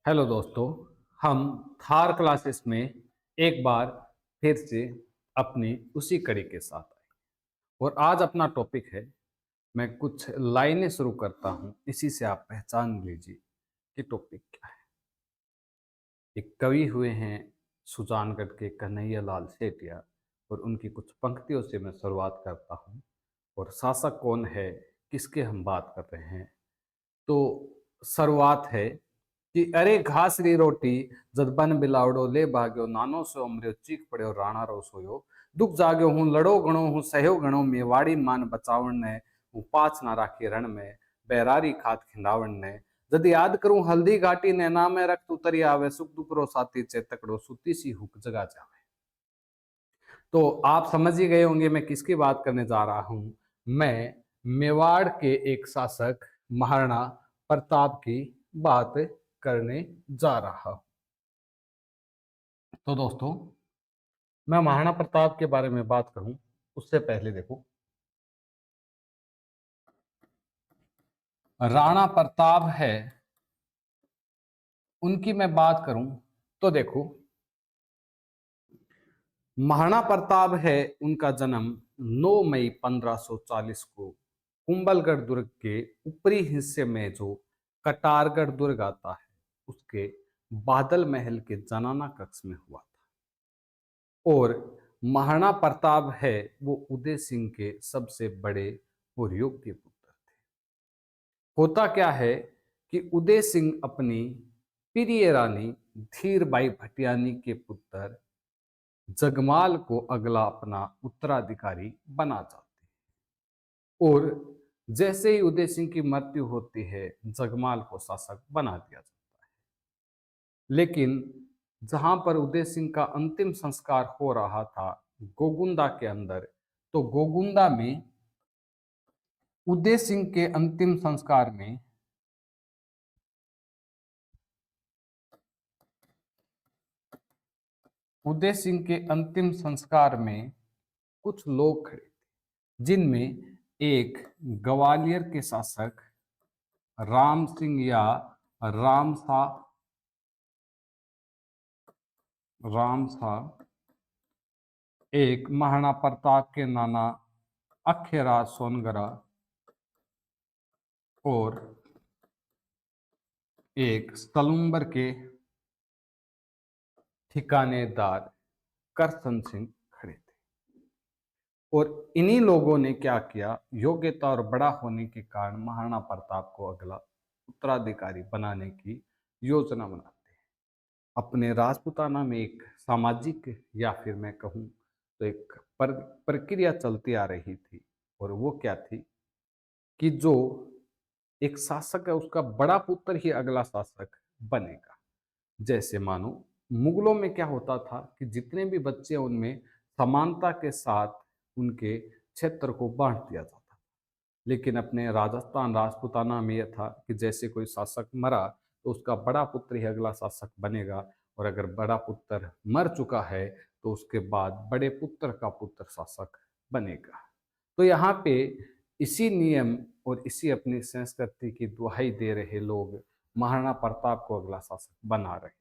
Hello दोस्तों। हम Thar classes में एक बार फिर से अपनी उसी कड़ी के साथ आए और आज अपना टॉपिक है। मैं कुछ लाइनें शुरू करता हूं, इसी से आप पहचान लीजिए कि टॉपिक क्या है। एक कवि हुए हैं सुजानगढ़ के कन्हैया लाल सेठिया और उनकी कुछ पंक्तियों से मैं शुरुआत करता हूं। और शासक कौन है, किसके हम बात कर रहे हैं, तो शुरुआत है कि अरे घास री रोटी जद बन बिलावड़ो ले भाग्यो नानो सो अमर्यो चीख पड़ो राणा रो सोयो दुख जाग्यो हूँ लड़ो गणो हूँ सहयो गणो मेवाड़ी मान बचावण ने हूँ पाछ ना राखी रण में बैरारी खात खिंडावण ने जद याद करूं हल्दी घाटी ने ना में रक्त उतरी आवे सुख दुख रो साथी चेतकड़ो सुती सी हुक जगा जावे। तो आप समझ ही गए होंगे मैं किसकी बात करने जा रहा हूं। मैं मेवाड़ के एक शासक महाराणा प्रताप की बात करने जा रहा हूं। तो दोस्तों, मैं महाराणा प्रताप के बारे में बात करूं उससे पहले देखो, राणा प्रताप है उनकी मैं बात करूं तो देखो, महाराणा प्रताप है उनका जन्म 9 मई 1540 को कुंभलगढ़ दुर्ग के ऊपरी हिस्से में जो कटारगढ़ दुर्ग आता है उसके बादल महल के जनाना कक्ष में हुआ था। और महाराणा प्रताप है वो उदय सिंह के सबसे बड़े और योग्य पुत्र थे। होता क्या है कि उदय सिंह अपनी प्रिय रानी धीरबाई भटियानी के पुत्र जगमाल को अगला अपना उत्तराधिकारी बना चाहते हैं। और जैसे ही उदय सिंह की मृत्यु होती है जगमाल को शासक बना दिया जाता है। लेकिन जहां पर उदय सिंह का अंतिम संस्कार हो रहा था गोगुंदा के अंदर, तो गोगुंदा में उदय सिंह के अंतिम संस्कार में उदय सिंह के अंतिम संस्कार में कुछ लोग खड़े थे, जिनमें एक ग्वालियर के शासक राम सिंह या रामसा राम सा, एक महाराणा प्रताप के नाना अखेराज सोनगरा और एक सलूम्बर के ठिकानेदार करसन सिंह खड़े थे। और इन्हीं लोगों ने क्या किया, योग्यता और बड़ा होने के कारण महाराणा प्रताप को अगला उत्तराधिकारी बनाने की योजना बनाते हैं। अपने राजपूताना में एक सामाजिक या फिर मैं कहूं तो एक प्रक्रिया चलती आ रही थी। और वो क्या थी कि जो एक शासक है उसका बड़ा पुत्र ही अगला शासक बनेगा। जैसे मानो मुगलों में क्या होता था कि जितने भी बच्चे उनमें समानता के साथ उनके क्षेत्र को बांट दिया जाता था। लेकिन अपने राजस्थान राजपूताना में यह था कि जैसे कोई शासक मरा तो उसका बड़ा पुत्र ही अगला शासक बनेगा। और अगर बड़ा पुत्र मर चुका है तो उसके बाद बड़े पुत्र का पुत्र शासक बनेगा। तो यहाँ पे इसी नियम और इसी अपनी संस्कृति की दुहाई दे रहे लोग महाराणा प्रताप को अगला शासक बना रहे।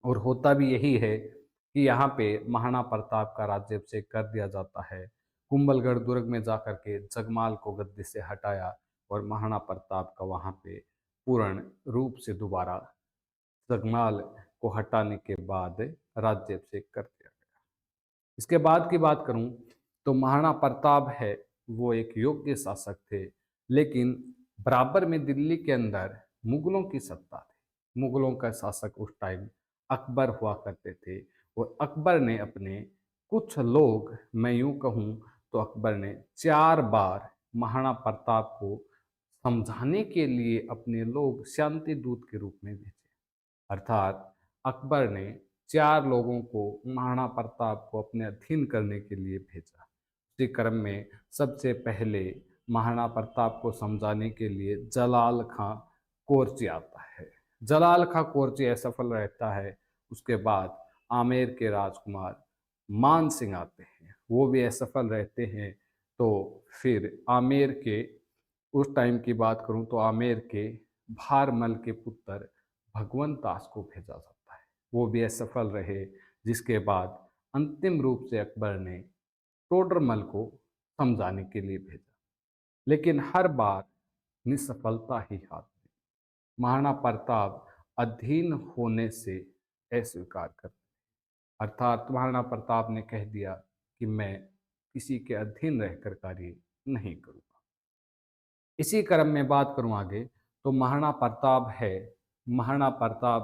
और होता भी यही है कि यहाँ पे महाराणा प्रताप का राज्याभिषेक कर दिया जाता है। कुंभलगढ़ दुर्ग में जाकर के जगमाल को गद्दी से हटाया और महाराणा प्रताप का वहाँ पे पूर्ण रूप से दोबारा जगमाल को हटाने के बाद राज्याभिषेक कर दिया गया। इसके बाद की बात करूं तो महाराणा प्रताप है वो एक योग्य शासक थे। लेकिन बराबर में दिल्ली के अंदर मुगलों की सत्ता थी। मुगलों का शासक उस टाइम अकबर हुआ करते थे। और अकबर ने अपने कुछ लोग, मैं यूं कहूं तो अकबर ने 4 बार महाराणा प्रताप को समझाने के लिए अपने लोग शांति दूत के रूप में भेजे। अर्थात अकबर ने 4 लोगों को महाराणा प्रताप को अपने अधीन करने के लिए भेजा। उसी क्रम में सबसे पहले महाराणा प्रताप को समझाने के लिए जलाल खां कोरची आता है। जलाल खां कोरची असफल रहता है। उसके बाद आमेर के राजकुमार मान सिंह आते हैं, वो भी असफल रहते हैं। तो फिर आमेर के, उस टाइम की बात करूं तो आमेर के भारमल के पुत्र भगवंत दास को भेजा जाता है। वो भी असफल रहे, जिसके बाद अंतिम रूप से अकबर ने टोडरमल को समझाने के लिए भेजा, लेकिन हर बार निसफलता ही हाथ दी। महाराणा प्रताप अधीन होने से अस्वीकार कर, अर्थात महाराणा प्रताप ने कह दिया कि मैं किसी के अधीन रहकर कार्य नहीं करूँगा। इसी क्रम में बात करूँ आगे, तो महाराणा प्रताप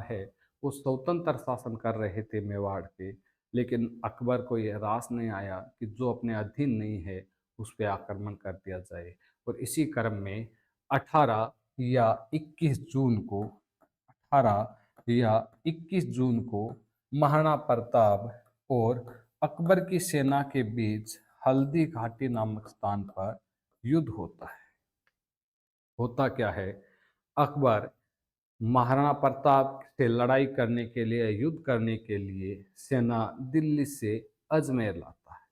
है, वो स्वतंत्र शासन कर रहे थे मेवाड़ के, लेकिन अकबर को यह रास नहीं आया कि जो अपने अधीन नहीं है उस पर आक्रमण कर दिया जाए। और इसी क्रम में 18 या 21 जून को 18 या 21 जून को महाराणा प्रताप और अकबर की सेना के बीच हल्दी घाटी नामक स्थान पर युद्ध होता है। होता क्या है, अकबर महाराणा प्रताप से लड़ाई करने के लिए, युद्ध करने के लिए सेना दिल्ली से अजमेर लाता है।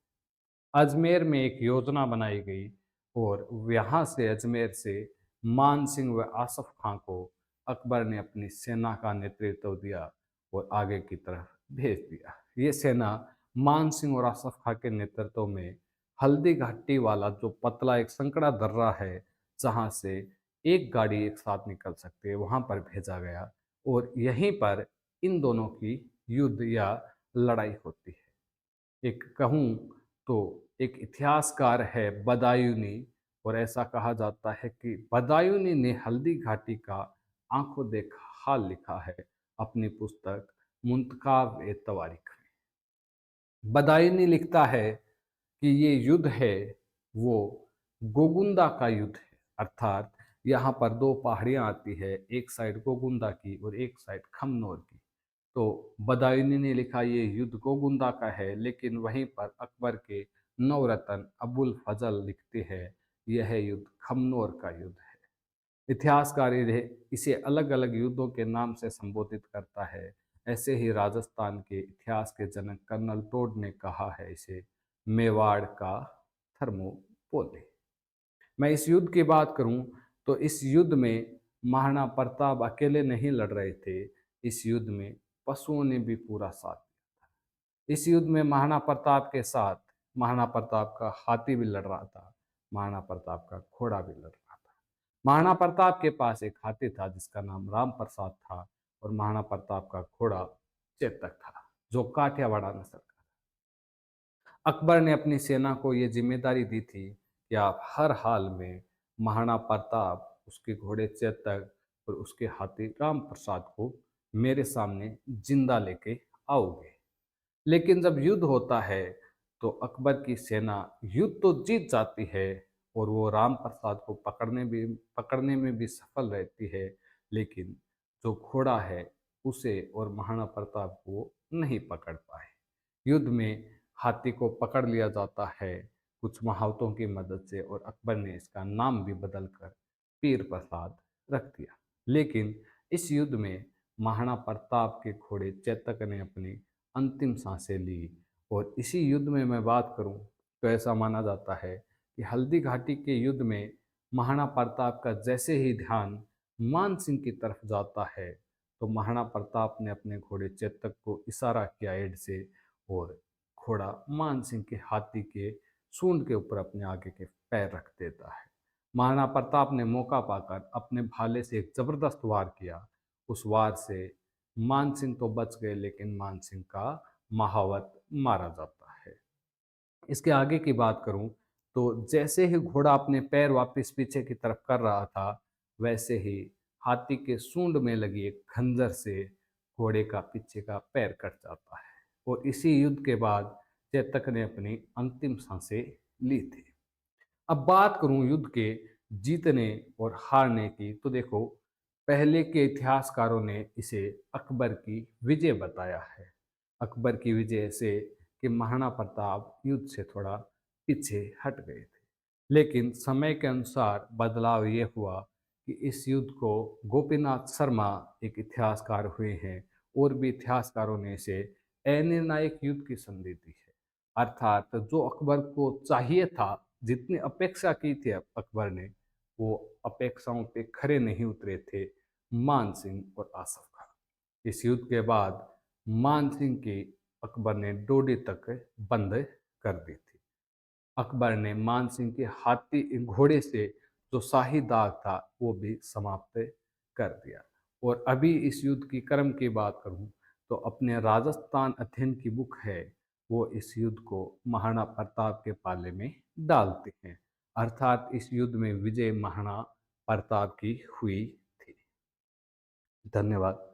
अजमेर में एक योजना बनाई गई और यहाँ से, अजमेर से मान सिंह व आसफ खां को अकबर ने अपनी सेना का नेतृत्व दिया और आगे की तरफ भेज दिया। ये सेना मान सिंह और आसफ खां के नेतृत्व में हल्दी घाटी वाला जो पतला एक संकड़ा दर्रा है, जहाँ से एक गाड़ी एक साथ निकल सकती है, वहाँ पर भेजा गया और यहीं पर इन दोनों की युद्ध या लड़ाई होती है। एक कहूँ तो एक इतिहासकार है बदायूनी, और ऐसा कहा जाता है कि बदायूनी ने हल्दी घाटी का आंखों देखा हाल लिखा है अपनी पुस्तक मुंतखाब ए तवारीख में। बदायूनी लिखता है कि ये युद्ध है वो गोगुंदा का युद्ध है, अर्थात यहाँ पर दो पहाड़ियाँ आती है, एक साइड गोगुंदा की और एक साइड खमनोर की। तो बदायूनी ने लिखा ये युद्ध गोगुंदा का है, लेकिन वहीं पर अकबर के नवरत्न अबुल फजल लिखते हैं यह युद्ध खमनोर का युद्ध है। इतिहासकार इसे अलग अलग युद्धों के नाम से संबोधित करता है। ऐसे ही राजस्थान के इतिहास के जनक कर्नल टोड ने कहा है इसे मेवाड़ का थर्मोपोले। मैं इस युद्ध की बात करूं तो इस युद्ध में महाराणा प्रताप अकेले नहीं लड़ रहे थे, इस युद्ध में पशुओं ने भी पूरा साथ दिया था। इस युद्ध में महाराणा प्रताप के साथ महाराणा प्रताप का हाथी भी लड़ रहा था, महाराणा प्रताप का घोड़ा भी लड़ रहा था। महाराणा प्रताप के पास एक हाथी था जिसका नाम राम प्रसाद था, और महाराणा प्रताप का घोड़ा चेतक था जो काठियावाड़ नस्ल का। अकबर ने अपनी सेना को ये जिम्मेदारी दी थी कि आप हर हाल में महाराणा प्रताप, उसके घोड़े चेतक और उसके हाथी राम प्रसाद को मेरे सामने जिंदा लेके आओगे। लेकिन जब युद्ध होता है तो अकबर की सेना युद्ध तो जीत जाती है और वो राम प्रसाद को पकड़ने में भी सफल रहती है, लेकिन जो घोड़ा है उसे और महाराणा प्रताप को नहीं पकड़ पाए। युद्ध में हाथी को पकड़ लिया जाता है कुछ महावतों की मदद से, और अकबर ने इसका नाम भी बदलकर पीर प्रसाद रख दिया। लेकिन इस युद्ध में महाराणा प्रताप के घोड़े चेतक ने अपनी अंतिम सांसें ली। और इसी युद्ध में मैं बात करूं तो ऐसा माना जाता है कि हल्दी घाटी के युद्ध में महाराणा प्रताप का जैसे ही ध्यान मान सिंह की तरफ जाता है तो महाराणा प्रताप ने अपने घोड़े चेतक को इशारा किया एड से, और घोड़ा मान सिंह के हाथी के सूंड के ऊपर अपने आगे के पैर रख देता है। महाराणा प्रताप ने मौका पाकर अपने भाले से एक जबरदस्त वार किया। उस वार से मान सिंह तो बच गए, लेकिन मान सिंह का महावत मारा जाता है। इसके आगे की बात करूं तो जैसे ही घोड़ा अपने पैर वापस पीछे की तरफ कर रहा था, वैसे ही हाथी के सूंड में लगी एक खंजर से घोड़े का पीछे का पैर कट जाता है। और इसी युद्ध के बाद चेतक ने अपनी अंतिम सांसें ली थी। अब बात करूं युद्ध के जीतने और हारने की, तो देखो पहले के इतिहासकारों ने इसे अकबर की विजय बताया है। अकबर की विजय से कि महाराणा प्रताप युद्ध से थोड़ा पीछे हट गए थे। लेकिन समय के अनुसार बदलाव ये हुआ कि इस युद्ध को गोपीनाथ शर्मा एक इतिहासकार हुए हैं, और भी इतिहासकारों ने इसे अनिर्णायक युद्ध की संधि दी है। अर्थात जो अकबर को चाहिए था, जितनी अपेक्षा की थी अकबर ने, वो अपेक्षाओं पे खरे नहीं उतरे थे मान सिंह और आसफ खान। इस युद्ध के बाद मान सिंह की अकबर ने डोडी तक बंद कर दी थी। अकबर ने मान सिंह के हाथी घोड़े से जो शाही दाग था वो भी समाप्त कर दिया। और अभी इस युद्ध की क्रम की बात करूं तो अपने राजस्थान अध्ययन की बुक है, वो इस युद्ध को महाराणा प्रताप के पाले में डालते हैं। अर्थात इस युद्ध में विजय महाराणा प्रताप की हुई थी। धन्यवाद।